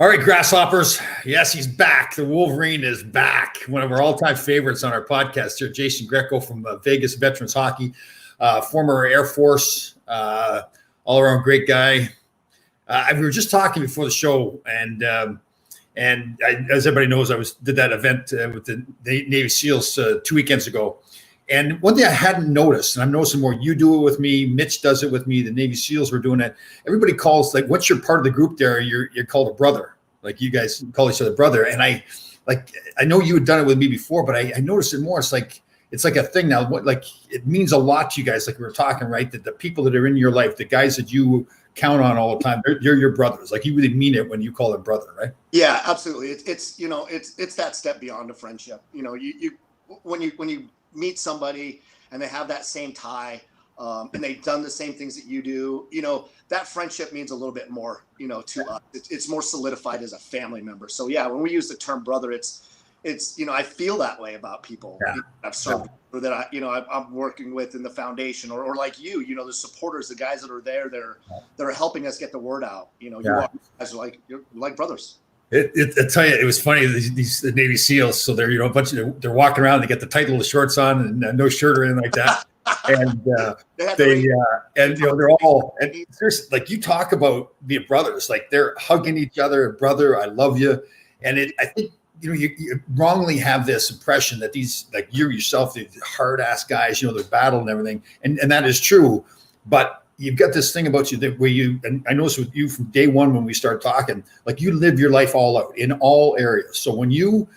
All right, Grasshoppers. Yes, he's back. The Wolverine is back. One of our all-time favorites on our podcast here, Jason Greco from Vegas Veterans Hockey, former Air Force, all-around great guy. We were just talking before the show, and as everybody knows, did that event with the Navy SEALs 2 weekends ago. And one thing I hadn't noticed, and I'm noticing more, you do it with me, Mitch does it with me, the Navy SEALs were doing it. Everybody calls, like, once you're part of the group there, you're called a brother. Like, you guys call each other brother. And I know you had done it with me before, but I noticed it more. It's like a thing now. It means a lot to you guys, like we were talking, right? That the people that are in your life, the guys that you count on all the time, they're your brothers. Like, you really mean it when you call them brother, right? Yeah, absolutely. It's that step beyond a friendship. You know, when you meet somebody and they have that same tie, and they've done the same things that you do, you know, that friendship means a little bit more, you know, to us. It's more solidified as a family member. So yeah, when we use the term brother, it's, you know, I feel that way about people I've served or that I'm working with in the foundation or like you know, the supporters, the guys that are there, they're helping us get the word out. You know, you guys are you're like brothers. I tell you, it was funny. The Navy SEALs, so they're they're walking around. They get the tight little shorts on and no shirt or anything like that. And they're all, and there's, like, you talk about being brothers, like they're hugging each other, brother, I love you. And I think, you know, you wrongly have this impression that these, like you yourself, the hard ass guys, you know, they're battle and everything. And that is true. But you've got this thing about you that where and I noticed with you from day one when we start talking, like, you live your life all out in all areas. So when you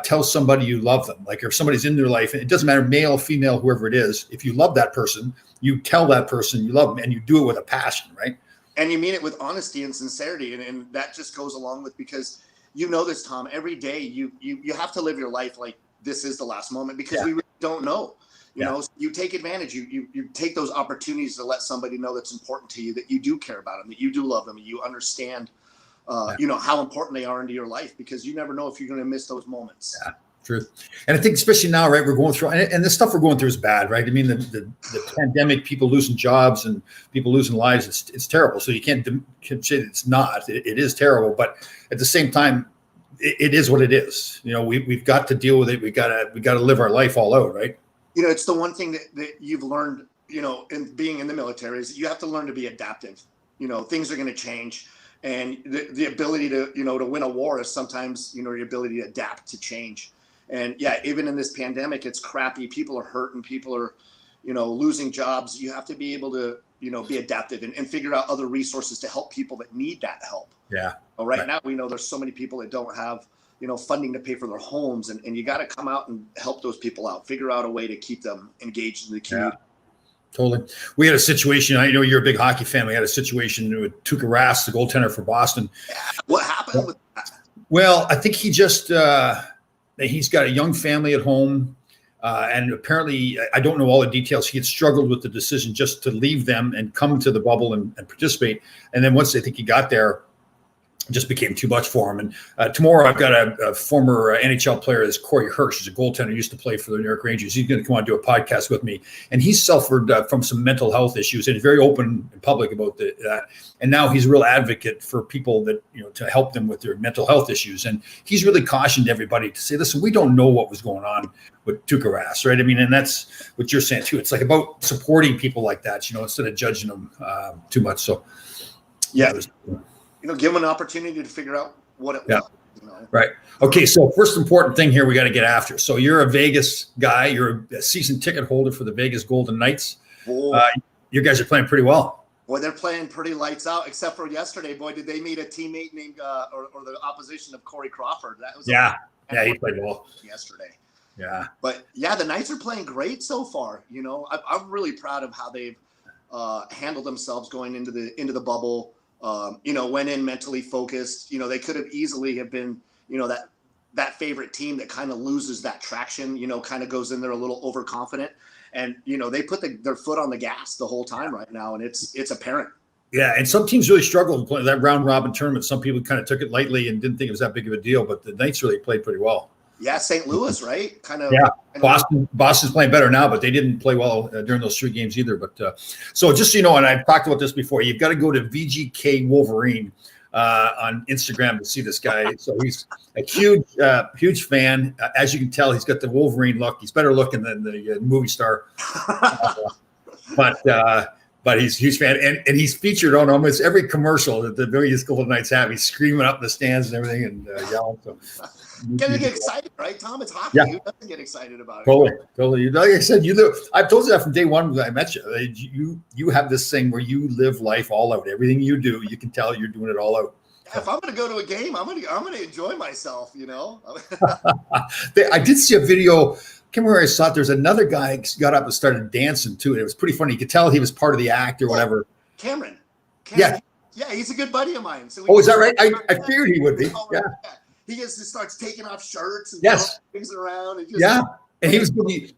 tell somebody you love them, like if somebody's in their life, it doesn't matter, male, female, whoever it is, if you love that person, you tell that person you love them, and you do it with a passion, right? And you mean it with honesty and sincerity. And that just goes along with, because you know this, Tom, every day you have to live your life like this is the last moment, because we really don't know. You know, so you take advantage, you take those opportunities to let somebody know that's important to you, that you do care about them, that you do love them, you understand, you know, how important they are into your life, because you never know if you're going to miss those moments. Yeah, true. And I think especially now, right, we're going through, and the stuff we're going through is bad, right? I mean, the pandemic, people losing jobs and people losing lives, it's terrible. So you can't say it's not. It is terrible, but at the same time, it is what it is. You know, we've got to deal with it. We got to live our life all out, right? You know, it's the one thing that you've learned, you know, in being in the military, is that you have to learn to be adaptive. You know, things are going to change, and the ability to, you know, to win a war is sometimes, you know, your ability to adapt to change. And yeah, even in this pandemic, it's crappy. People are hurting. People are, you know, losing jobs. You have to be able to, you know, be adaptive and figure out other resources to help people that need that help. Yeah. Well, right now, we know there's so many people that don't have, you know, funding to pay for their homes, and you got to come out and help those people out, figure out a way to keep them engaged in the community. Yeah, totally. We had a situation, I know you're a big hockey fan. We had a situation with Tuukka Rask, the goaltender for Boston. Yeah. What happened with that? Well, I think he just, he's got a young family at home. And apparently, I don't know all the details. He had struggled with the decision just to leave them and come to the bubble and participate. And then once I think he got there, just became too much for him. And tomorrow I've got a former NHL player, is Corey Hirsch. He's a goaltender, used to play for the New York Rangers. He's going to come on and do a podcast with me. And he's suffered from some mental health issues, and he's very open and public about that. And now he's a real advocate for people that, you know, to help them with their mental health issues. And he's really cautioned everybody to say, listen, we don't know what was going on with Tuukka Rask, right? I mean, and that's what you're saying too. It's like about supporting people like that, you know, instead of judging them too much. So yeah. You know, give them an opportunity to figure out what it was. You know? Right. Okay. So first important thing here we got to get after. So you're a Vegas guy. You're a season ticket holder for the Vegas Golden Knights. You guys are playing pretty well. Boy, they're playing pretty lights out, except for yesterday. Boy, did they meet a teammate named or the opposition of Corey Crawford. That was he played well yesterday. Yeah. But yeah, the Knights are playing great so far. You know, I'm really proud of how they've handled themselves going into the bubble. You know, went in mentally focused. You know, they could have easily have been, you know, that favorite team that kind of loses that traction, you know, kind of goes in there a little overconfident. And, you know, they put their foot on the gas the whole time right now, and it's apparent. Yeah, and some teams really struggled playing that round robin tournament. Some people kind of took it lightly and didn't think it was that big of a deal, but the Knights really played pretty well. Yeah, St. Louis, right? Kind of. Yeah, Boston's playing better now, but they didn't play well during those 3 games either. But so just so you know, and I've talked about this before, you've got to go to VGK Wolverine on Instagram to see this guy. So he's a huge fan. As you can tell, he's got the Wolverine look. He's better looking than the movie star. But he's a huge fan, and he's featured on almost every commercial that the Vegas Golden Knights have. He's screaming up in the stands and everything, and yelling. So, Gotta get excited, right, Tom? It's hockey. Yeah. Who doesn't get excited about it? Totally. Like I said, I've told you that from day one when I met you. You have this thing where you live life all out. Everything you do, you can tell you're doing it all out. If I'm going to go to a game, I'm going to enjoy myself. I did see a video. I can't remember where I saw it. There's another guy got up and started dancing too. It was pretty funny. You could tell he was part of the act or whatever. Cameron. Yeah, he's a good buddy of mine. So is that right? I figured he would be. Yeah. He just starts taking off shirts and things around. And he was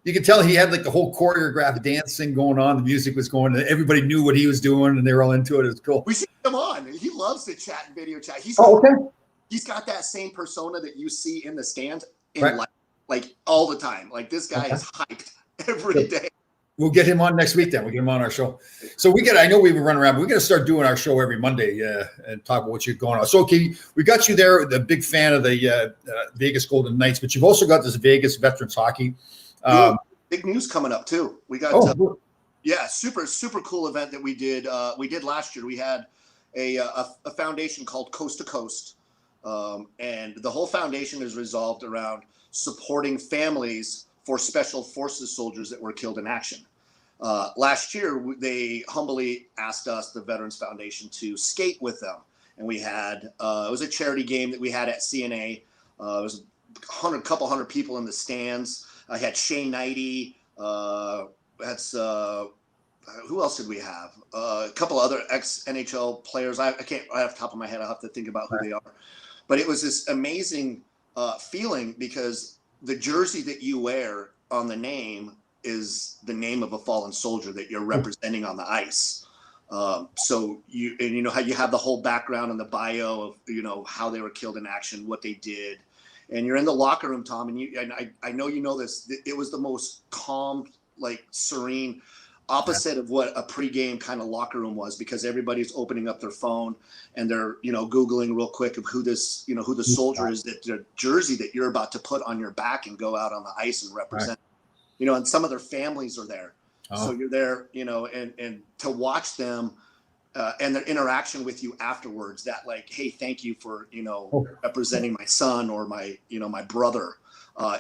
you could tell he had like the whole choreographed dance thing going on. The music was going, and everybody knew what he was doing, and they were all into it. It was cool. We should get him on. He loves to chat and video chat. He's got that same persona that you see in the stands in life, like all the time. Like this guy is hyped every day. We'll get him on next week then. We'll get him on our show. So I know we've been running around, but we're going to start doing our show every Monday and talk about what you're going on. So, okay, we got you there, the big fan of the Vegas Golden Knights, but you've also got this Vegas Veterans Hockey. Big news coming up too. We got, super cool event that we did last year. We had a foundation called Coast to Coast. And the whole foundation is resolved around supporting families for special forces soldiers that were killed in action. Last year, they humbly asked us, the Veterans Foundation, to skate with them. And we had, it was a charity game that we had at CNA. It was a couple hundred people in the stands. I had Shane Knighty. Who else did we have? A couple other ex-NHL players. I can't, right off the top of my head, I'll have to think about who they are. But it was this amazing feeling because the jersey that you wear on the name is the name of a fallen soldier that you're representing on the ice. So how you have the whole background and the bio of, how they were killed in action, what they did. And you're in the locker room, Tom, and I know you know this. It was the most calm, like serene, opposite of what a pregame kind of locker room was, because everybody's opening up their phone and they're, Googling real quick of who the soldier is, that the jersey that you're about to put on your back and go out on the ice and represent, and some of their families are there. So you're there, and to watch them and their interaction with you afterwards, that like, hey, thank you for, representing my son or my, my brother.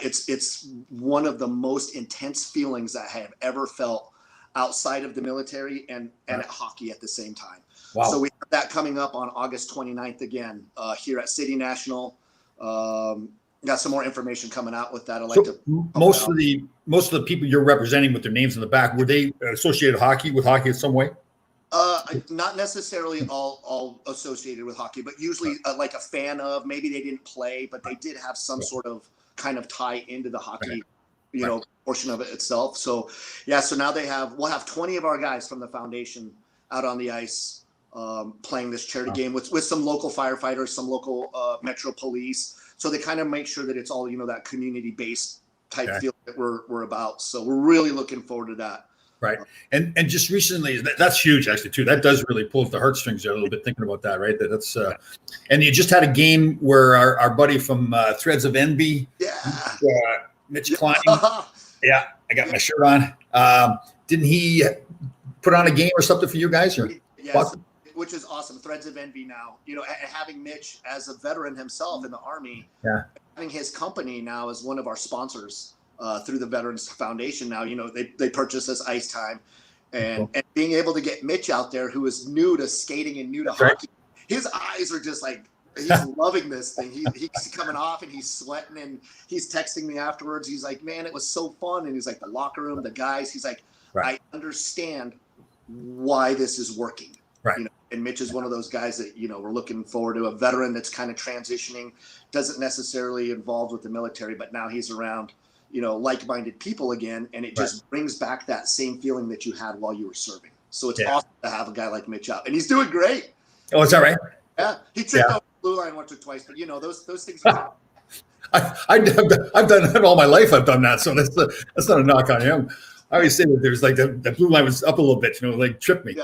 It's one of the most intense feelings I have ever felt outside of the military and at hockey at the same time. Wow. So we have that coming up on August 29th again here at City National. Got some more information coming out with that. Most of the people you're representing with their names in the back, were they associated with hockey in some way? Not necessarily all associated with hockey, but usually like a fan of. Maybe they didn't play, but they did have some sort of kind of tie into the hockey, portion of it itself. So, so now we'll have 20 of our guys from the foundation out on the ice playing this charity game with some local firefighters, some local Metro Police. So they kind of make sure that it's all, that community-based type feel that we're about. So we're really looking forward to that. Right. And just recently, that's huge actually too. That does really pull at the heartstrings a little bit thinking about that, right? That's and you just had a game where our buddy from Threads of Envy, Mitch Klein. Yeah, I got my shirt on. Didn't he put on a game or something for you guys? Or yes, which is awesome. Threads of Envy now, having Mitch as a veteran himself in the Army, having his company now as one of our sponsors. Through the Veterans Foundation now, they purchased this ice time, and being able to get Mitch out there, who is new to skating and new to hockey, his eyes are just like, he's loving this thing. He's coming off and he's sweating, and he's texting me afterwards. He's like, man, it was so fun. And he's like, the locker room, the guys, he's like, I understand why this is working. Right. And Mitch is one of those guys that, we're looking forward to, a veteran that's kind of transitioning, doesn't necessarily involved with the military, but now he's around like-minded people again, and it just brings back that same feeling that you had while you were serving. So it's awesome to have a guy like Mitch out, and he's doing great. Oh, is that right? Yeah, he tripped over the blue line once or twice, but those things. I've done that all my life. I've done that, so that's not a knock on him. I always say that there's like the blue line was up a little bit, like tripped me.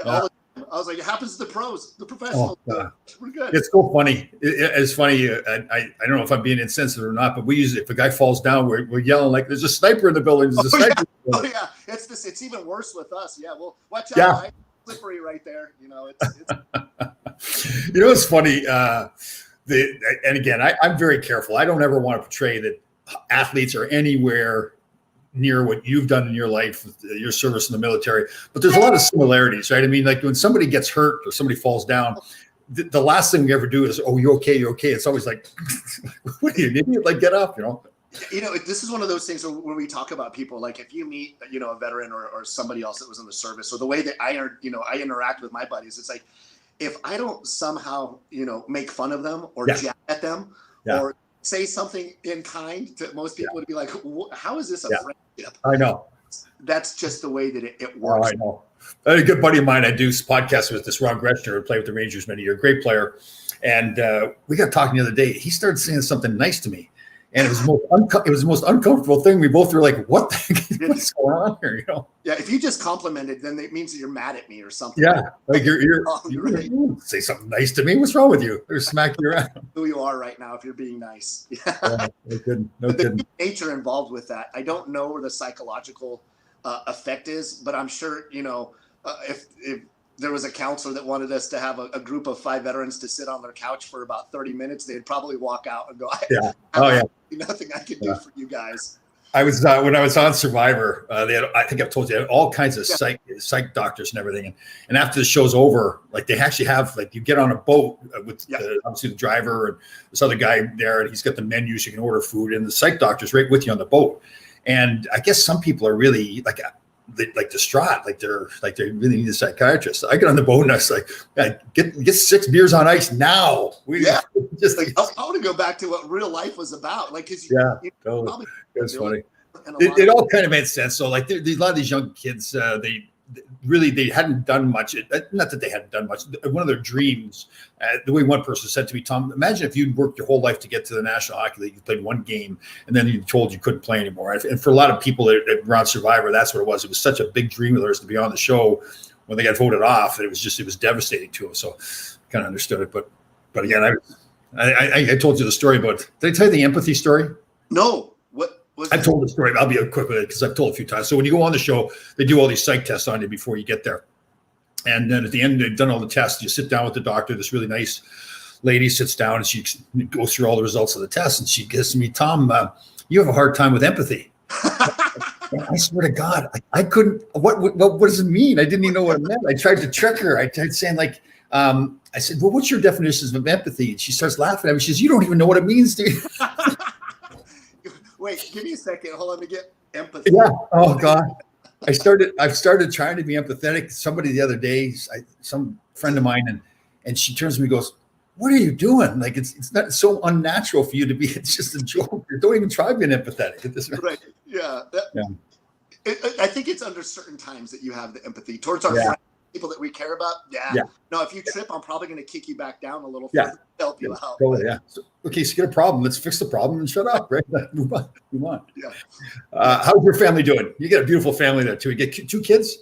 All the time. I was like, it happens to the pros, the professionals. We're good. It's so funny. It's funny. I don't know if I'm being insensitive or not, but we usually, if a guy falls down, we're yelling like, "There's a sniper in the building! There's a sniper!" Oh yeah, it's even worse with us. Yeah, well, watch out. Yeah. Right? Slippery right there. You know, it's funny. And again, I'm very careful. I don't ever want to portray that athletes are anywhere near what you've done in your life, your service in the military. But there's a lot of similarities, right? I mean, like when somebody gets hurt or somebody falls down, the last thing we ever do is, "Oh, you okay? You okay?" It's always like, "What are you, an idiot? Like, get up," This is one of those things where we talk about people, like if you meet, a veteran or somebody else that was in the service, or the way that I interact with my buddies, it's like, if I don't somehow, make fun of them or jab at them or say something in kind to most people, would be like, how is this a friendship? I know. That's just the way that it works. Oh, I know. I had a good buddy of mine I do podcasts with, this Ron Greshner, who played with the Rangers many years, great player. And we got talking the other day. He started saying something nice to me. And it was the most uncomfortable thing. We both were like, "What the heck? What's going on here?" Yeah, if you just complimented, then it means that you're mad at me or something. Yeah, like you're say something nice to me. What's wrong with you? Or smack you around. Who you are right now if you're being nice. Yeah, no kidding. The nature involved with that. I don't know where the psychological effect is, but I'm sure if there was a counselor that wanted us to have a group of 5 veterans to sit on their couch for about 30 minutes, they'd probably walk out and go, nothing I can do for you guys. I was when I was on Survivor, I think I've told you, all kinds of psych doctors and everything. And after the show's over, like they actually have, like you get on a boat with obviously the driver and this other guy there, and he's got the menus, you can order food, and the psych doctor's right with you on the boat. And I guess some people are really like distraught, like they really need a psychiatrist. I get on the boat and I was like, get 6 beers on ice now. Just like I want to go back to what real life was about. Like, cause totally. It's funny. It all kind of made sense. So like a lot of these young kids, they hadn't done much. Not that they hadn't done much. One of their dreams, the way one person said to me, "Tom, imagine if you'd worked your whole life to get to the National Hockey League, you played one game, and then you told you couldn't play anymore." And for a lot of people that were on Survivor, that's what it was. It was such a big dream of theirs to be on the show. When they got voted off, it was devastating to them. So kind of understood it. But again, I told you the story about. Did I tell you the empathy story? No. I've told the story. I'll be quick with it because I've told a few times. So when you go on the show, they do all these psych tests on you before you get there. And then at the end, they've done all the tests. You sit down with the doctor. This really nice lady sits down and she goes through all the results of the test. And she gives to me, "Tom, you have a hard time with empathy." I swear to God, I couldn't. What does it mean? I didn't even know what it meant. I tried to trick her. I tried saying like, I said, "Well, what's your definitions of empathy?" And she starts laughing at me. She says, "You don't even know what it means, do you?" Wait, give me a second. Hold on to get empathy. Yeah. Oh God. I've started trying to be empathetic. Somebody the other day, some friend of mine, and she turns to me and goes, "What are you doing? Like it's not so unnatural for you to be. It's just a joke. Don't even try being empathetic at this." Right. Yeah. I think it's under certain times that you have the empathy towards our friends, people that we care about. Yeah. No, if you trip, I'm probably going to kick you back down a little to help you out. Totally, so you get a problem. Let's fix the problem and shut up, right? Move on. Yeah. How's your family doing? You got a beautiful family there too. You get 2 kids?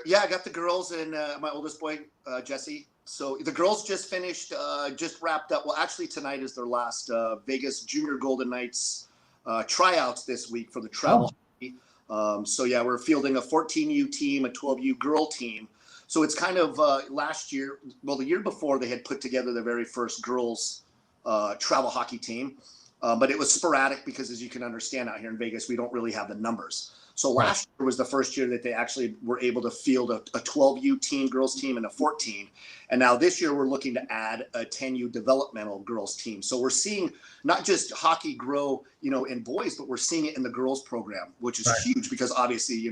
Yeah, I got the girls and my oldest boy, Jesse. So the girls just finished, just wrapped up. Well, actually tonight is their last Vegas Junior Golden Knights tryouts this week for the travel hockey. So yeah, we're fielding a 14U team, a 12U girl team. So it's kind of last year, the year before they had put together their very first girls travel hockey team. But it was sporadic because, as you can understand, out here in Vegas, we don't really have the numbers. So last year was the first year that they actually were able to field a 12U team, girls team, and a 14. And now this year we're looking to add a 10U developmental girls team. So we're seeing not just hockey grow, in boys, but we're seeing it in the girls program, which is huge because obviously,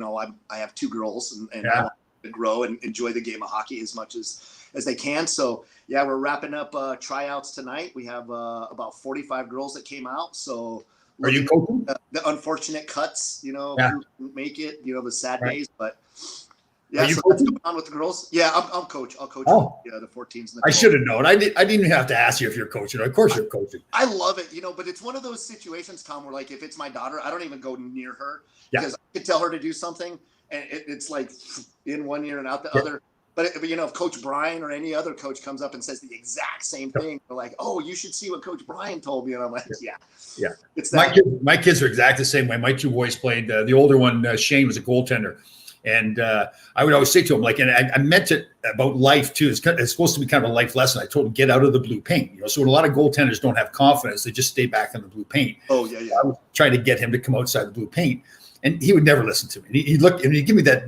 I have 2 girls and I want to grow and enjoy the game of hockey as much as they can. So yeah, we're wrapping up tryouts tonight. We have about 45 girls that came out. So are you coaching? The unfortunate cuts, who make it, the sad days, but yeah. Are you so that's going on with the girls. Yeah, I'm coach. I'll coach the 14s. And the I should have known. I didn't even have to ask you if you're coaching. Of course you're coaching. I love it, but it's one of those situations, Tom, where like if it's my daughter, I don't even go near her because I could tell her to do something and it's like in one ear and out the other. But if Coach Brian or any other coach comes up and says the exact same thing, they're like, "Oh, you should see what Coach Brian told me," and I'm like, "Yeah, Yeah. it's that." My kids are exactly the same way. My two boys played. The older one, Shane, was a goaltender, and I would always say to him, like, and I meant it about life too. It's supposed to be kind of a life lesson. I told him, get out of the blue paint. So when a lot of goaltenders don't have confidence, they just stay back in the blue paint. Oh yeah. I was trying to get him to come outside the blue paint. And he would never listen to me. He'd look and he'd give me that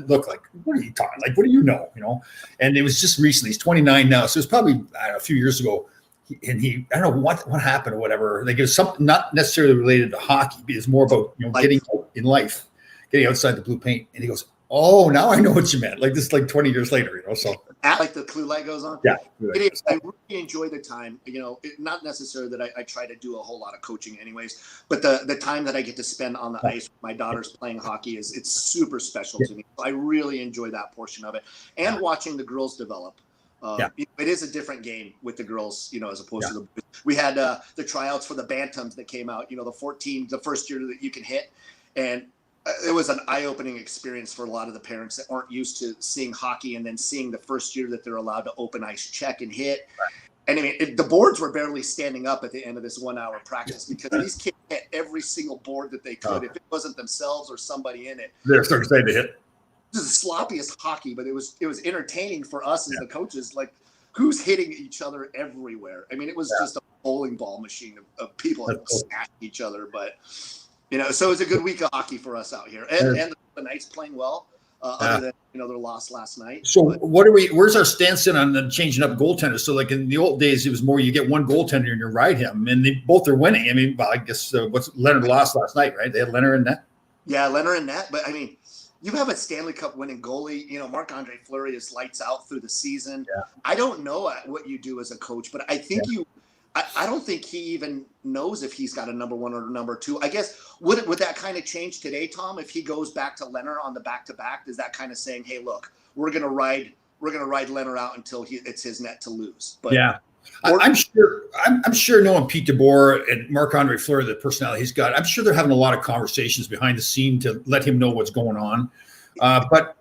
look like, what are you talking? Like, what do you know? And it was just recently. He's 29 now. So it was probably a few years ago. I don't know what happened or whatever. Like, it was something not necessarily related to hockey, but it's more about, getting out in life, getting outside the blue paint. And he goes, "Oh, now I know what you meant." Like, this, like 20 years later, so. Like the clue light goes on. Yeah. It is. I really enjoy the time, not necessarily that I try to do a whole lot of coaching anyways, but the time that I get to spend on the ice with my daughters playing hockey it's super special to me. So I really enjoy that portion of it, and watching the girls develop. It is a different game with the girls, as opposed to the boys. We had the tryouts for the Bantams that came out, the 14, the first year that you can hit. And it was an eye-opening experience for a lot of the parents that aren't used to seeing hockey and then seeing the first year that they're allowed to open ice check and hit. Right. And I mean, the boards were barely standing up at the end of this 1 hour practice because these kids hit every single board that they could. If it wasn't themselves or somebody in it, they're so excited to hit. This is the sloppiest hockey, but it was entertaining for us as the coaches. Like, who's hitting each other everywhere? I mean, it was just a bowling ball machine of people smashing each other, but. So it was a good week of hockey for us out here, and the Knights playing well, other than their loss last night. So where's our stance in on the changing up goaltenders? So like in the old days, it was more you get one goaltender and you ride him, and they both are winning. I mean, I guess Leonard lost last night, right? They had Leonard in net. Yeah, Leonard in net, but I mean, you have a Stanley Cup winning goalie. Marc-Andre Fleury is lights out through the season. Yeah. I don't know what you do as a coach, but I think I don't think he even knows if he's got a number one or a number two. I guess would that kind of change today, Tom, if he goes back to Leonard on the back-to-back? Is that kind of saying, "Hey, look, we're gonna ride Leonard out until it's his net to lose"? But I'm sure knowing Pete DeBoer and Marc-Andre Fleury, the personality he's got, I'm sure they're having a lot of conversations behind the scene to let him know what's going on. But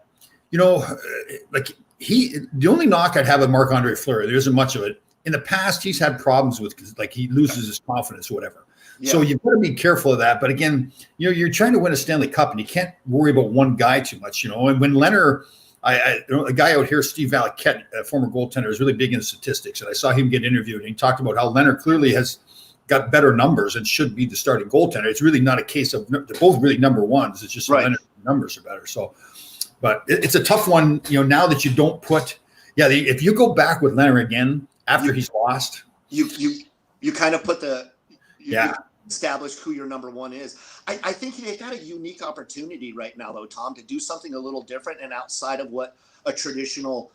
like the only knock I'd have with Marc-Andre Fleury, there isn't much of it. In the past, he's had problems with, like, he loses his confidence or whatever. Yeah. So you've got to be careful of that. But again, you're trying to win a Stanley Cup, and you can't worry about one guy too much. And when Leonard, a guy out here, Steve Valiquette, a former goaltender, is really big in statistics, and I saw him get interviewed, and he talked about how Leonard clearly has got better numbers and should be the starting goaltender. It's really not a case of they're both really number ones. It's just Leonard's numbers are better. So, but it's a tough one. Now that you don't put, if you go back with Leonard again. After he's lost, you kind of put you establish who your number one is. I think they've got a unique opportunity right now, though, Tom, to do something a little different and outside of what a traditional,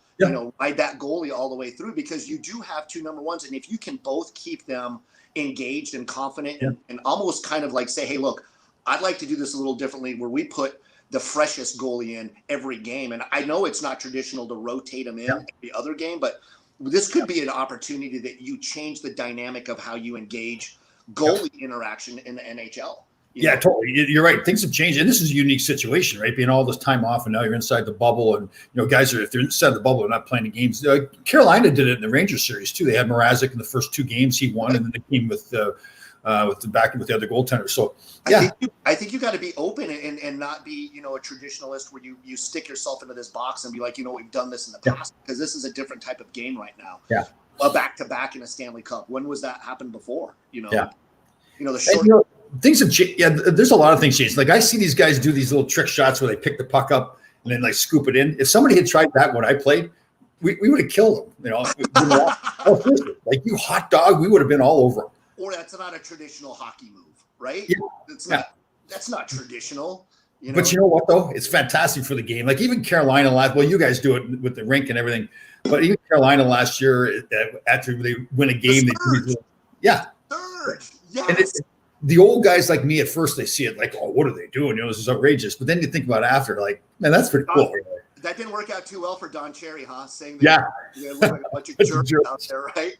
ride that goalie all the way through, because you do have two number ones, and if you can both keep them engaged and confident and almost kind of like say, "Hey, look, I'd like to do this a little differently," where we put the freshest goalie in every game, and I know it's not traditional to rotate them in every other game, but this could be an opportunity that you change the dynamic of how you engage goalie interaction in the NHL. Totally. You're right. Things have changed. And this is a unique situation, right? Being all this time off, and now you're inside the bubble. And, guys if they're inside the bubble, they're not playing the games. Carolina did it in the Rangers series, too. They had Mrazek in the first two games. He won, and then they came with the back with the other goaltenders. So, I think you got to be open and not be, a traditionalist where you stick yourself into this box and be like, we've done this in the past, because this is a different type of game right now. Yeah. A back-to-back in a Stanley Cup. When was that happened before? The short. Things have changed. Yeah, there's a lot of things changed. Like, I see these guys do these little trick shots where they pick the puck up and then like scoop it in. If somebody had tried that when I played, we would have killed them. Seriously, like, you hot dog, we would have been all over them. Or that's not a traditional hockey move, right? Yeah. That's not traditional. But you know what, though? It's fantastic for the game. Like, even Carolina you guys do it with the rink and everything. But even Carolina last year, after they win a game, Surge. Yes. And the old guys like me, at first, they see it like, "Oh, what are they doing? This is outrageous." But then you think about it after, like, man, that's pretty cool. That didn't work out too well for Don Cherry, huh? Saying that they look like a bunch of jerks out there, right?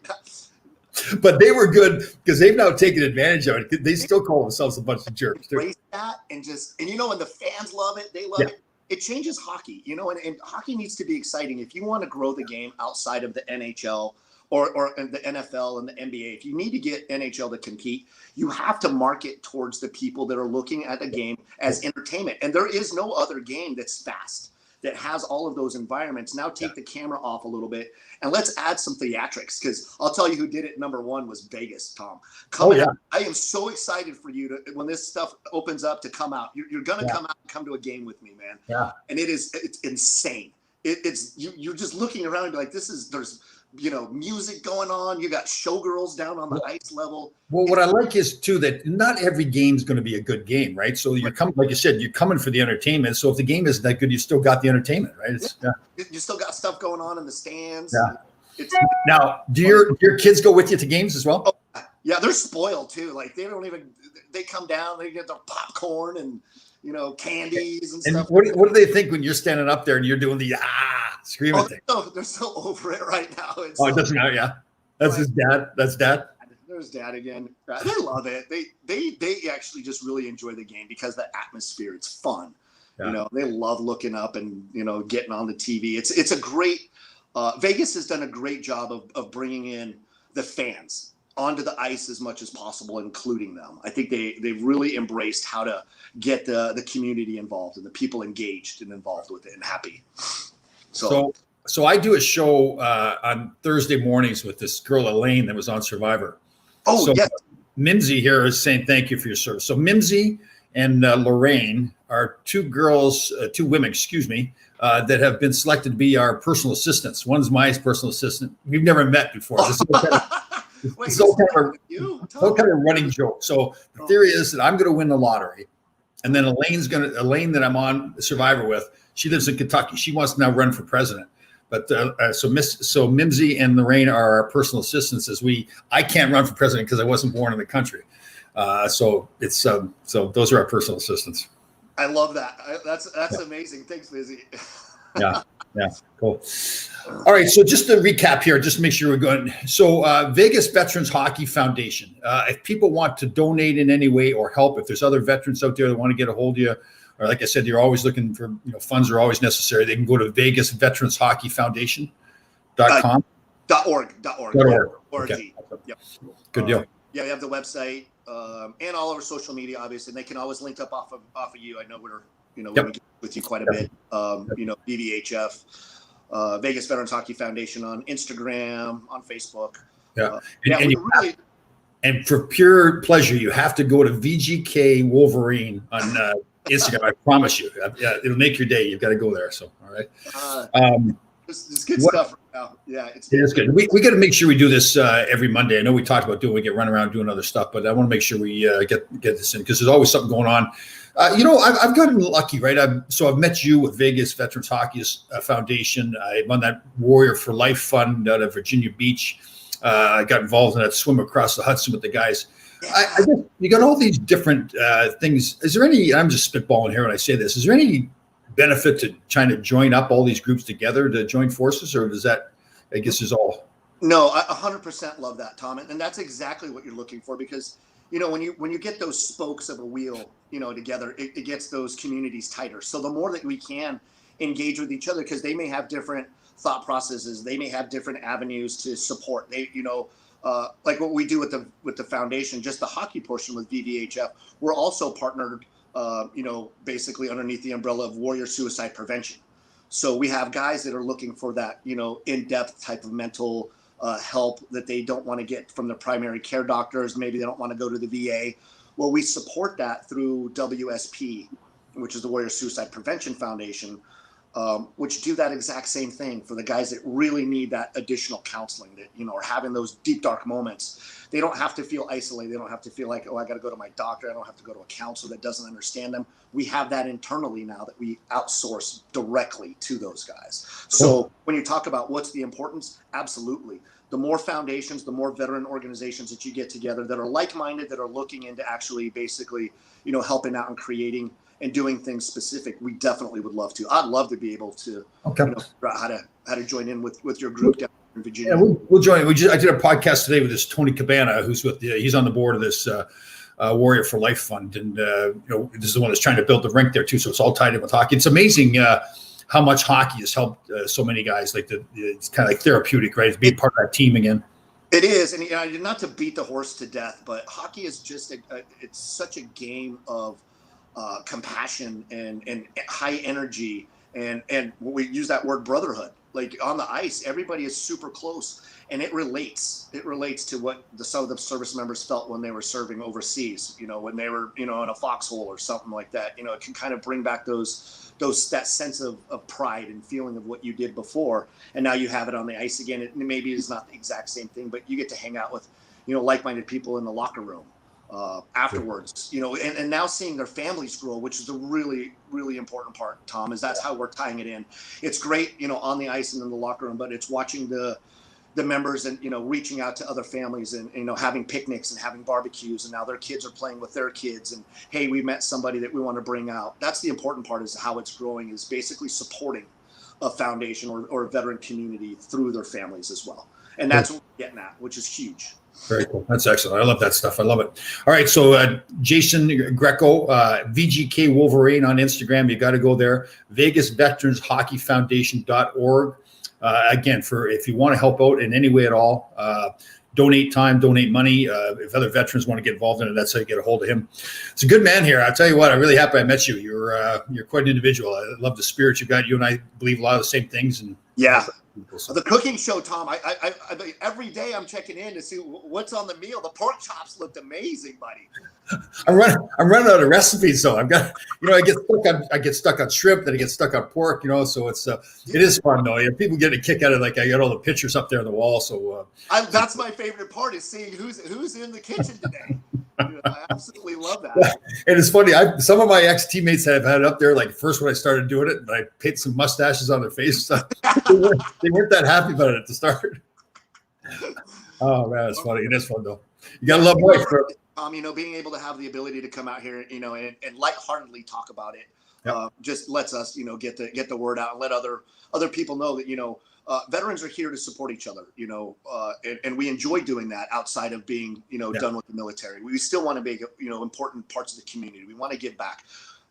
But they were good because they've now taken advantage of it. They still call themselves a bunch of jerks. Embrace that and when the fans love it, they love it. it changes hockey, and hockey needs to be exciting. If you want to grow the game outside of the NHL or the NFL and the NBA, if you need to get NHL to compete, you have to market towards the people that are looking at the game as entertainment. And there is no other game that's fast, that has all of those environments. Now take the camera off a little bit and let's add some theatrics, because I'll tell you who did it. Number one was Vegas, Tom. I am so excited for you to, when this stuff opens up, to come out. You're going to come out and come to a game with me, man. Yeah. And it's insane. You're just looking around and be like, there's music going on. You got showgirls down on the ice level. Well, what I like is too that not every game's going to be a good game, right? So you're coming, like you said, you're coming for the entertainment. So if the game isn't that good, you still got the entertainment, right? You still got stuff going on in the stands. Yeah. Now, do your kids go with you to games as well? Oh, yeah, they're spoiled too. Like they come down, they get their popcorn and candies and stuff. What do they think when you're standing up there and you're doing the screaming thing? They're so over it right now. It doesn't matter. Yeah, that's his dad. That's dad. There's dad again. They love it. They actually just really enjoy the game because the atmosphere. It's fun. Yeah. They love looking up and getting on the TV. It's a great. Vegas has done a great job of bringing in the fans onto the ice as much as possible, including them. I think they've really embraced how to get the community involved and the people engaged and involved with it and happy. So I do a show on Thursday mornings with this girl, Elaine, that was on Survivor. Oh, yes. Mimsy here is saying thank you for your service. So Mimsy and Lorraine are two women, that have been selected to be our personal assistants. One's my personal assistant. We've never met before. It's all kind of running joke. So the theory is that I'm going to win the lottery, and then Elaine that I'm on Survivor with, she lives in Kentucky. She wants to now run for president. But so Mimsy and Lorraine are our personal assistants I can't run for president because I wasn't born in the country. So those are our personal assistants. I love that. That's amazing. Thanks, Lizzie. Yeah, cool. All right, so just to recap here, just to make sure we're going. So Vegas Veterans Hockey Foundation, if people want to donate in any way or help, if there's other veterans out there that want to get a hold of you, or like I said, you're always looking for, funds are always necessary, they can go to Vegas Veterans Hockey Foundation.com. .org. Okay. Yep. Good deal. Yeah, we have the website and all over social media, obviously, and they can always link up off of you. I know we get with you quite a bit. VVHF, Vegas Veterans Hockey Foundation on Instagram, on Facebook. Yeah, and for pure pleasure, you have to go to VGK Wolverine on Instagram. I promise you, it'll make your day. You've got to go there. So, all right. It's good stuff right now. Yeah, it is good. We got to make sure we do this every Monday. I know we talked about we get run around doing other stuff, but I want to make sure we get this in because there's always something going on. I've gotten lucky, right? I've met you with Vegas Veterans Hockey Foundation. I run that Warrior for Life Fund out of Virginia Beach. I got involved in that swim across the Hudson with the guys. I guess you got all these different things. Is there any? I'm just spitballing here when I say this. Is there any benefit to trying to join up all these groups together to join forces, or does that, I guess, is all? No, I 100% love that, Tom, and that's exactly what you're looking for because when you get those spokes of a wheel, together, it gets those communities tighter. So the more that we can engage with each other, because they may have different thought processes, they may have different avenues to support. They, like what we do with the foundation, just the hockey portion with VVHF, we're also partnered. Basically underneath the umbrella of Warrior Suicide Prevention. So we have guys that are looking for that, in-depth type of mental help that they don't want to get from their primary care doctors. Maybe they don't want to go to the VA. Well, we support that through WSP, which is the Warrior Suicide Prevention Foundation, which do that exact same thing for the guys that really need that additional counseling that, are having those deep, dark moments. They don't have to feel isolated. They don't have to feel like, I got to go to my doctor. I don't have to go to a counselor that doesn't understand them. We have that internally now that we outsource directly to those guys. So when you talk about what's the importance, absolutely. The more foundations, the more veteran organizations that you get together that are like-minded, that are looking into actually basically, helping out and creating and doing things specific, we definitely would love to. I'd love to be able to figure out how to join in with your group down in Virginia. Yeah, we'll join. I did a podcast today with this Tony Cabana, who's he's on the board of this Warrior for Life Fund, and this is the one that's trying to build the rink there too. So it's all tied in with hockey. It's amazing how much hockey has helped so many guys. Like it's kind of like therapeutic, right? It's being part of that team again. It is, and not to beat the horse to death, but hockey is just it's such a game of compassion and high energy, and we use that word brotherhood. Like on the ice, everybody is super close, and it relates to what some of the service members felt when they were serving overseas, when they were in a foxhole or something like that. It can kind of bring back that sense of pride and feeling of what you did before, and now you have it on the ice again. It maybe is not the exact same thing, but you get to hang out with like-minded people in the locker room afterwards, and now seeing their families grow, which is a really, really important part, Tom, is that's how we're tying it in. It's great, on the ice and in the locker room, but it's watching the members and, reaching out to other families and, having picnics and having barbecues, and now their kids are playing with their kids, and hey, we met somebody that we want to bring out. That's the important part, is how it's growing, is basically supporting a foundation or a veteran community through their families as well. And that's what we're getting at, which is huge. Very cool. That's excellent. I love that stuff. I love it. All right. So Jason Greco, VGK Wolverine on Instagram. You got to go there. VegasVeteransHockeyFoundation.org. Again, if you want to help out in any way at all, donate time, donate money. If other veterans want to get involved in it, that's how you get a hold of him. It's a good man here. I'll tell you what, I'm really happy I met you. You're quite an individual. I love the spirit you got. You and I believe a lot of the same things. And yeah. The cooking show, Tom, I every day I'm checking in to see what's on the meal. The pork chops looked amazing, buddy. I'm running out of recipes, though. I get stuck on shrimp, then I get stuck on pork, so it's it is fun though. People get a kick out of it. Like I got all the pictures up there on the wall. So that's my favorite part, is seeing who's in the kitchen today. I absolutely love that. And it's funny. Some of my ex-teammates have had it up there. Like first when I started doing it, but I painted some mustaches on their face. So they weren't that happy about it at the start. Oh man, it's funny. It is fun though. You gotta love life, bro. Being able to have the ability to come out here, and lightheartedly talk about it, just lets us, get the word out and let other people know that, veterans are here to support each other, and we enjoy doing that outside of being, done with the military. We still want to be, important parts of the community. We want to give back.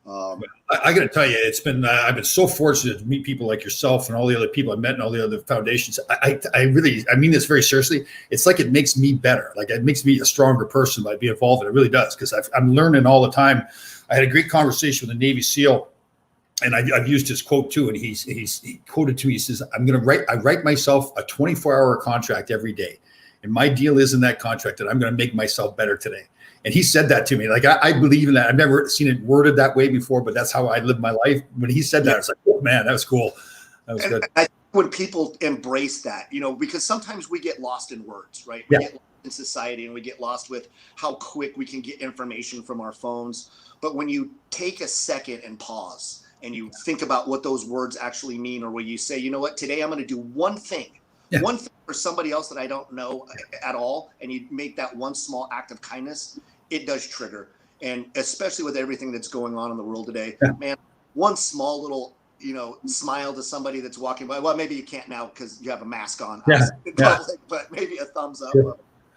I got to tell you, it's been I've been so fortunate to meet people like yourself and all the other people I met and all the other foundations. I mean this very seriously. It's like it makes me better. Like it makes me a stronger person by being involved. And it really does, because I'm learning all the time. I had a great conversation with a Navy SEAL, and I've used his quote too. And he quoted to me. He says, I write myself a 24-hour contract every day, and my deal is in that contract that I'm going to make myself better today. And he said that to me. Like, I believe in that. I've never seen it worded that way before, but that's how I live my life. When he said that, it's like, oh man, that was cool. That was good. I think when people embrace that, because sometimes we get lost in words, right? We get lost in society, and we get lost with how quick we can get information from our phones. But when you take a second and pause and you think about what those words actually mean, or when you say, you know what, today I'm going to do one thing for somebody else that I don't know at all, and you make that one small act of kindness, it does trigger. And especially with everything that's going on in the world today, man, one small little, smile to somebody that's walking by. Well, maybe you can't now because you have a mask on. But maybe a thumbs up.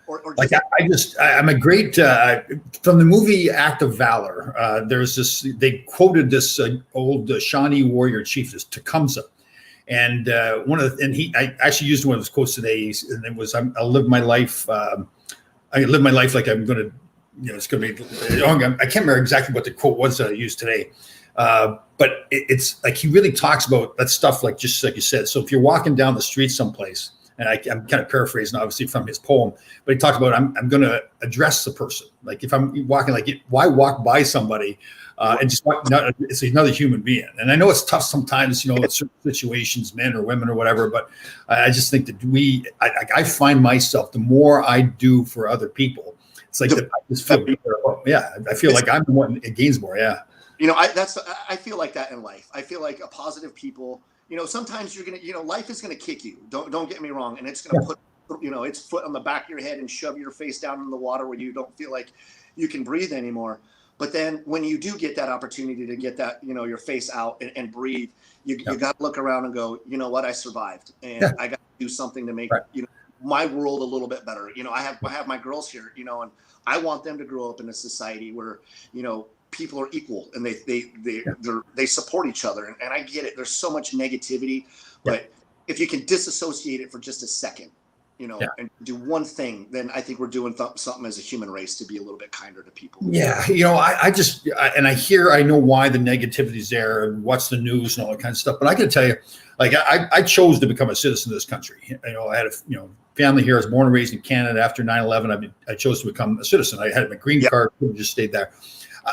Or just, I'm a great, from the movie Act of Valor, there's this, they quoted this old Shawnee warrior chief, this Tecumseh. And I actually used one of his quotes today, and it was, I'll live my life. I live my life like I'm going to, it's going to be long. I can't remember exactly what the quote was that I used today. But it's like, he really talks about that stuff, like, just like you said. So if you're walking down the street someplace, and I'm kind of paraphrasing, obviously, from his poem, but he talks about, I'm going to address the person. Like, if I'm walking, like, why walk by somebody and just walk, it's another human being. And I know it's tough sometimes, in certain situations, men or women or whatever, but I just think that I find myself, the more I do for other people, it's like, I just feel better. I feel like I'm the one that gains more. Yeah. I feel like that in life. I feel like a positive people, sometimes you're going to, life is going to kick you. Don't get me wrong. And it's going to put, its foot on the back of your head and shove your face down in the water where you don't feel like you can breathe anymore. But then when you do get that opportunity to get that, your face out and breathe, you got to look around and go, you know what, I survived, and I got to do something to make, my world a little bit better. I have my girls here, and I want them to grow up in a society where, people are equal and they support each other. And I get it. There's so much negativity, but if you can disassociate it for just a second, and do one thing, then I think we're doing something as a human race to be a little bit kinder to people. Yeah. I know why the negativity is there and what's the news and all that kind of stuff. But I can tell you, like, I chose to become a citizen of this country. I had a, family here. I was born and raised in Canada. After 9/11, I chose to become a citizen. I had my green card, just stayed there.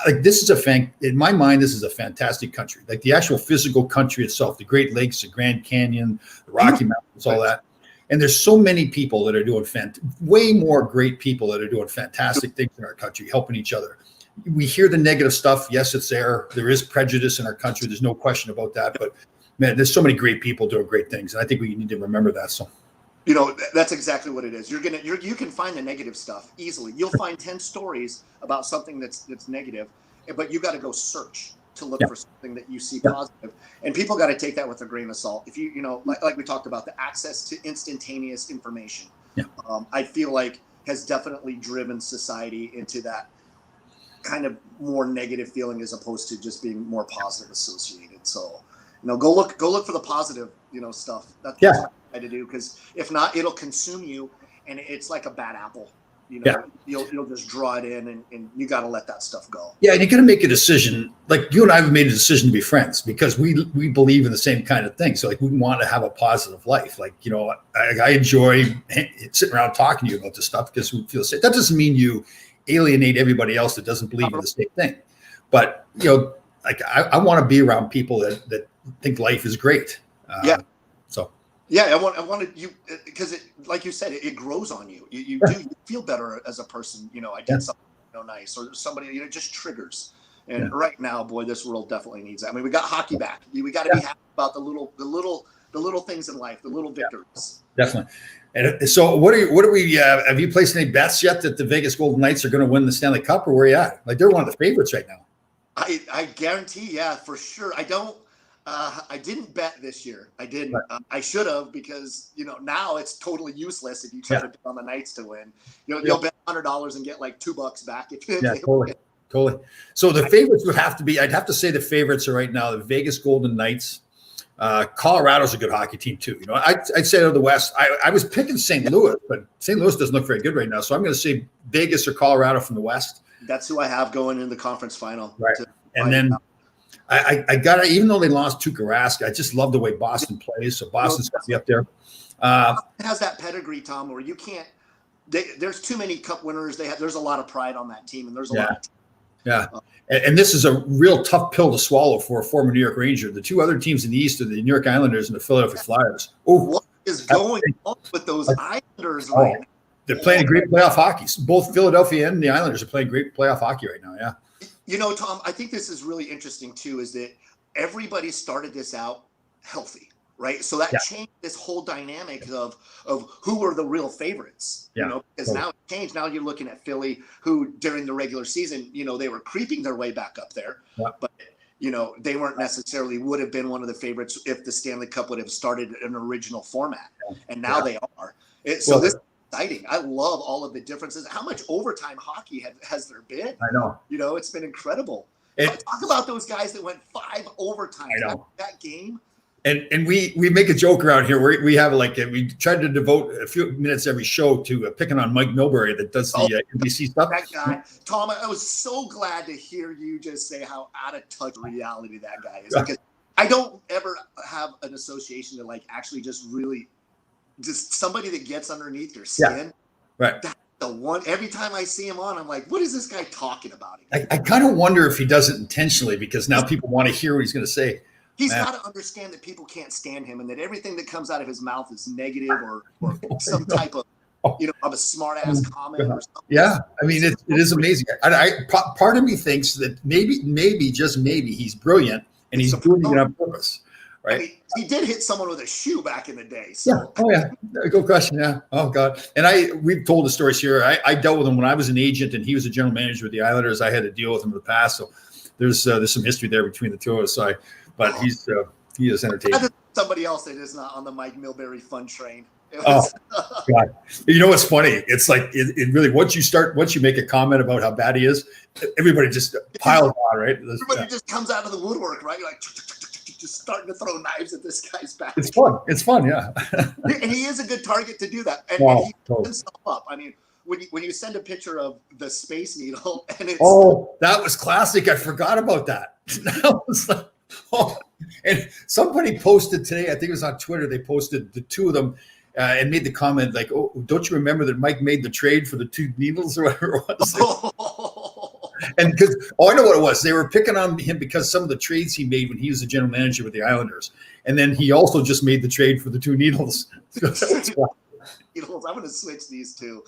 Like, this is in my mind, this is a fantastic country. Like, the actual physical country itself, the Great Lakes, the Grand Canyon, the Rocky Mountains, all that. And there's so many people that are doing way more great people that are doing fantastic things in our country, helping each other. We hear the negative stuff. Yes, it's there. There is prejudice in our country. There's no question about that. But man, there's so many great people doing great things. And I think we need to remember that. So, that's exactly what it is. You can find the negative stuff easily. You'll find 10 stories about something that's negative, but you got to go search to look for something that you see positive. And people got to take that with a grain of salt. If like we talked about, the access to instantaneous information, I feel like has definitely driven society into that kind of more negative feeling as opposed to just being more positive associated. So, go look for the positive, stuff. That's what I try to do, because if not, it'll consume you, and it's like a bad apple. You'll just draw it in, and you got to let that stuff go. Yeah, and you got to make a decision. Like, you and I have made a decision to be friends because we believe in the same kind of thing. So, like, we want to have a positive life. Like, I enjoy sitting around talking to you about this stuff because we feel safe. That doesn't mean you alienate everybody else that doesn't believe in the same thing. But, like, I want to be around people that think life is great. I wanted you, because like you said, it grows on you. You feel better as a person. I did something nice, or somebody, it just triggers. And right now, boy, this world definitely needs that. I mean, we got hockey back. We got to be happy about the little things in life, the little victories. Definitely. And so, what are we? Have you placed any bets yet that the Vegas Golden Knights are going to win the Stanley Cup, or where are you at? Like, they're one of the favorites right now. I guarantee, for sure. I didn't bet this year. I didn't. I should have, because now it's totally useless if you try to bet on the Knights to win. You'll bet $100 and get like $2 back. Totally. So the favorites would have to be. I'd have to say the favorites are right now the Vegas Golden Knights. Colorado's a good hockey team too. I'd say out of the West. I was picking St. Louis, but St. Louis doesn't look very good right now. So I'm going to say Vegas or Colorado from the West. That's who I have going in the conference final. Right. And then I got to, even though they lost Tuukka Rask, I just love the way Boston plays. So Boston's got to be up there. It has that pedigree, Tom, where you can't. There's too many Cup winners. There's a lot of pride on that team, and there's a lot. And this is a real tough pill to swallow for a former New York Ranger. The two other teams in the East are the New York Islanders and the Philadelphia Flyers. What is going on with those Islanders right now? They're playing great playoff hockey. Both Philadelphia and the Islanders are playing great playoff hockey right now. Yeah. Tom, I think this is really interesting too, is that everybody started this out healthy, right? So that changed this whole dynamic of who were the real favorites, because now it's changed. Now you're looking at Philly, who during the regular season, they were creeping their way back up there, but they weren't necessarily would have been one of the favorites if the Stanley Cup would have started an original format, and now they are. This is exciting. I love all of the differences. How much overtime hockey has there been? I know. It's been incredible. Talk about those guys that went 5 overtimes that game. And we make a joke around here. We have we try to devote a few minutes every show to picking on Mike Milbury that does the NBC stuff. That guy, Tom, I was so glad to hear you just say how out of touch reality that guy is. Because I don't ever have an association to actually just really just somebody that gets underneath your skin. Right. That's the one. Every time I see him on, I'm like, what is this guy talking about? I kind of wonder if he does it intentionally, because now people want to hear what he's going to say. He's got to understand that people can't stand him, and that everything that comes out of his mouth is negative or some type of of a smart ass comment or something. Yeah, I mean it is amazing. Part of me thinks that maybe just maybe he's brilliant and he's doing it on purpose. Right. I mean, he did hit someone with a shoe back in the day. So. Yeah. Oh yeah. Good question. Yeah. Oh God. And we've told the stories here. I dealt with him when I was an agent and he was a general manager with the Islanders. I had to deal with him in the past. So there's some history there between the two of us. But he is entertaining. Somebody else that is not on the Mike Milbury fun train. It Oh, was, God. You know what's funny? It's like it really once you make a comment about how bad he is, everybody just piles on, right? everybody just comes out of the woodwork, right? You're like just starting to throw knives at this guy's back. It's fun. It's fun, yeah. And he is a good target to do that. And Wow, he totally. puts himself up. I mean, when you send a picture of the Space Needle and it's Oh, that was classic. I forgot about that. That was like, oh. And somebody posted today, I think it was on Twitter, they posted the two of them and made the comment like, oh, don't you remember that Mike made the trade for the two needles or whatever it was? And because I know what it was. They were picking on him because some of the trades he made when he was the general manager with the Islanders. And then he also just made the trade for the two needles. Needles. I'm going to switch these two.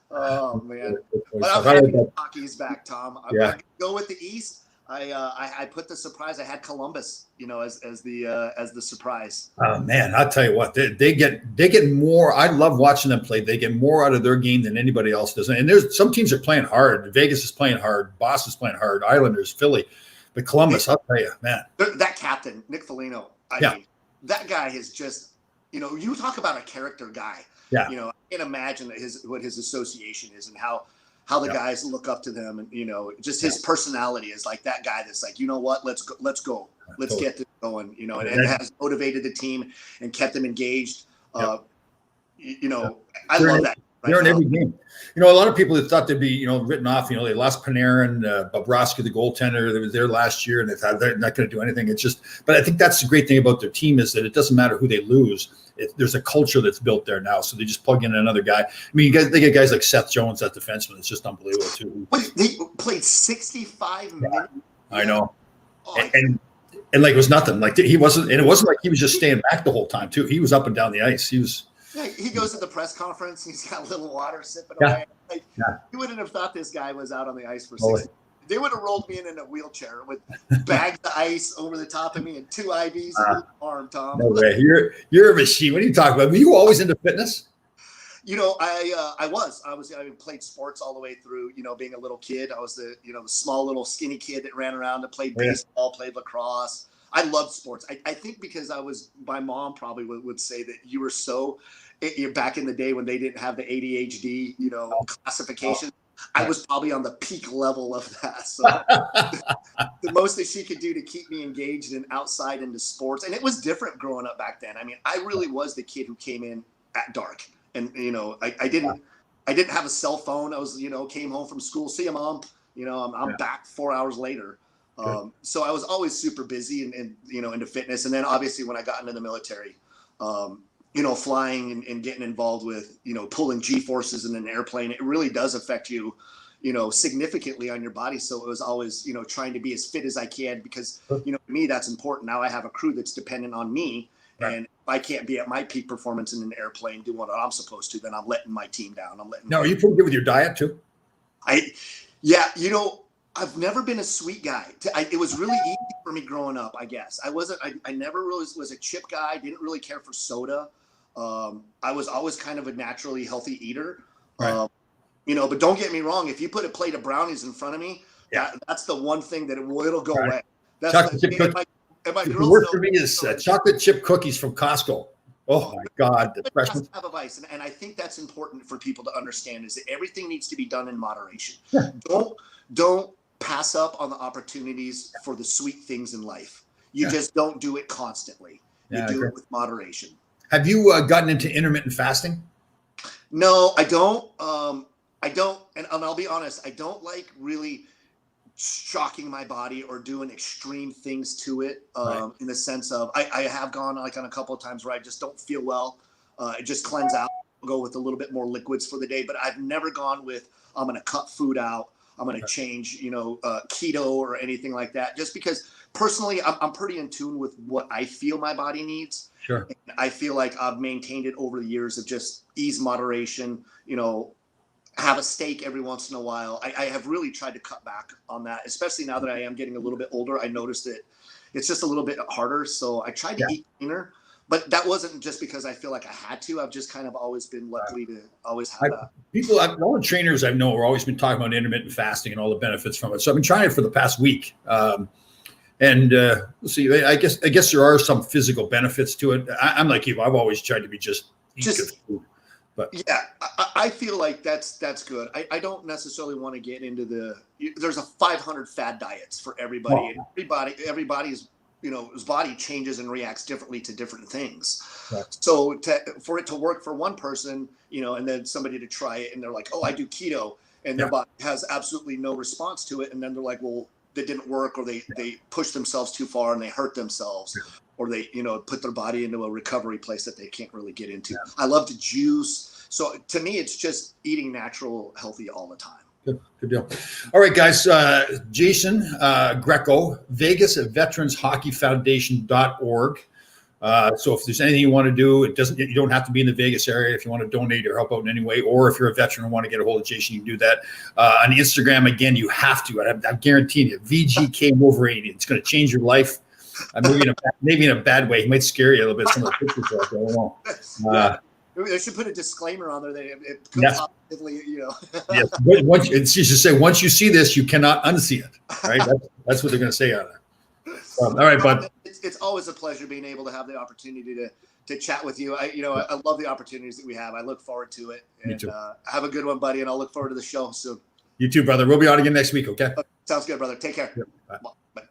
Oh, man. But I'm I happy like that. hockey's back, Tom. I'm Yeah. going to go with the East. I put the surprise. I had Columbus, as the surprise. Oh man, I'll tell you what, they get more. I love watching them play. They get more out of their game than anybody else does. And there's some teams are playing hard. Vegas is playing hard. Boston's playing hard. Islanders, Philly, but Columbus, I'll tell you, man. That captain, Nick Foligno. I mean, that guy is just, you talk about a character guy. Yeah. I can't imagine what his association is and how the guys look up to them, and just his personality is like that guy that's like, you know what, let's go, let's get this going, and it has motivated the team and kept them engaged. I love that. They're in every game. A lot of people that thought they'd be, written off. They lost Panarin, Bobrovsky, the goaltender, that was there last year, and they thought they're not going to do anything. It's just, but I think that's the great thing about their team is that it doesn't matter who they lose. There's a culture that's built there now, so they just plug in another guy. I mean, they get guys like Seth Jones, that defenseman. It's just unbelievable too. Wait, they played 65 minutes. I know, Oh, and like it was nothing. Like he wasn't, and it wasn't like he was just staying back the whole time too. He was up and down the ice. He was. Yeah, he goes to the press conference. He's got a little water sipping Yeah. away. Like, you wouldn't have thought this guy was out on the ice for 60. They would have rolled me in a wheelchair with bags of ice over the top of me and 2 IVs in the arm, Tom. No way. You're a machine. What are you talking about? Were you always into fitness? I played sports all the way through, being a little kid. I was the small little skinny kid that ran around and played baseball, played lacrosse. I loved sports. I think because my mom probably would say that you were so, back in the day when they didn't have the ADHD, classification. I was probably on the peak level of that. So the most that she could do to keep me engaged and outside into sports. And it was different growing up back then. I mean, I really was the kid who came in at dark. And, I didn't have a cell phone. I was, came home from school, see you, Mom. I'm back 4 hours later. So I was always super busy and into fitness. And then obviously when I got into the military, flying and getting involved with, pulling G-forces in an airplane, it really does affect you, significantly on your body. So it was always, trying to be as fit as I can because, to me, that's important. Now I have a crew that's dependent on me. Right. And if I can't be at my peak performance in an airplane doing what I'm supposed to, then I'm letting my team down. Are you pretty good with your diet too? I've never been a sweet guy. It was really easy for me growing up, I guess. I never really was a chip guy. Didn't really care for soda. I was always kind of a naturally healthy eater. Right. But don't get me wrong. If you put a plate of brownies in front of me, that's the one thing that it'll go away. That's chocolate chip cookies. The worst for me is chocolate chip cookies from Costco. Oh my God, the freshness. Have a vice, and I think that's important for people to understand is that everything needs to be done in moderation. Yeah. Don't pass up on the opportunities for the sweet things in life. You just don't do it constantly. You do it with moderation. Have you gotten into intermittent fasting? No, I don't. And I'll be honest, I don't like really shocking my body or doing extreme things to it in the sense of I have gone on a couple of times where I just don't feel well. It just cleanse out, go with a little bit more liquids for the day, but I've never gone with I'm going to cut food out. I'm going to change, keto or anything like that, just because personally I'm pretty in tune with what I feel my body needs. Sure. And I feel like I've maintained it over the years of just ease, moderation, have a steak every once in a while. I have really tried to cut back on that, especially now that I am getting a little bit older. I noticed that it's just a little bit harder. So I tried to eat cleaner, but that wasn't just because I feel like I had to. I've just kind of always been lucky to always have that. All the trainers I know have always been talking about intermittent fasting and all the benefits from it. So I've been trying it for the past week. We'll see. I guess there are some physical benefits to it. I'm like you. I've always tried to be just eat Just- good food. But Yeah, I feel like that's good. I don't necessarily want to get into there's a 500 fad diets for everybody. Oh. Everybody's, his body changes and reacts differently to different things. Right. So for it to work for one person, and then somebody to try it and they're like, oh, I do keto, and their body has absolutely no response to it. And then they're like, well, that didn't work, or they push themselves too far and they hurt themselves. Or they, put their body into a recovery place that they can't really get into. Yeah. I love to juice. So to me, it's just eating natural, healthy all the time. Good deal. All right, guys. Jason Greco, Vegas at VeteransHockeyFoundation.org. So if there's anything you want to do, you don't have to be in the Vegas area. If you want to donate or help out in any way, or if you're a veteran and want to get a hold of Jason, you can do that. On Instagram, again, you have to. I'm guaranteeing you, VGK Wolverine. It's going to change your life. Maybe in a bad way. He might scare you a little bit. Some of the pictures are, I don't know. They should put a disclaimer on there that it could positively, Yes. You should say, once you see this, you cannot unsee it. Right? That's what they're going to say on there. All right, bud. It's always a pleasure being able to have the opportunity to chat with you. I love the opportunities that we have. I look forward to it. And, Me too. Have a good one, buddy, and I'll look forward to the show soon. You too, brother. We'll be on again next week. Okay. Sounds good, brother. Take care. Yep. Bye.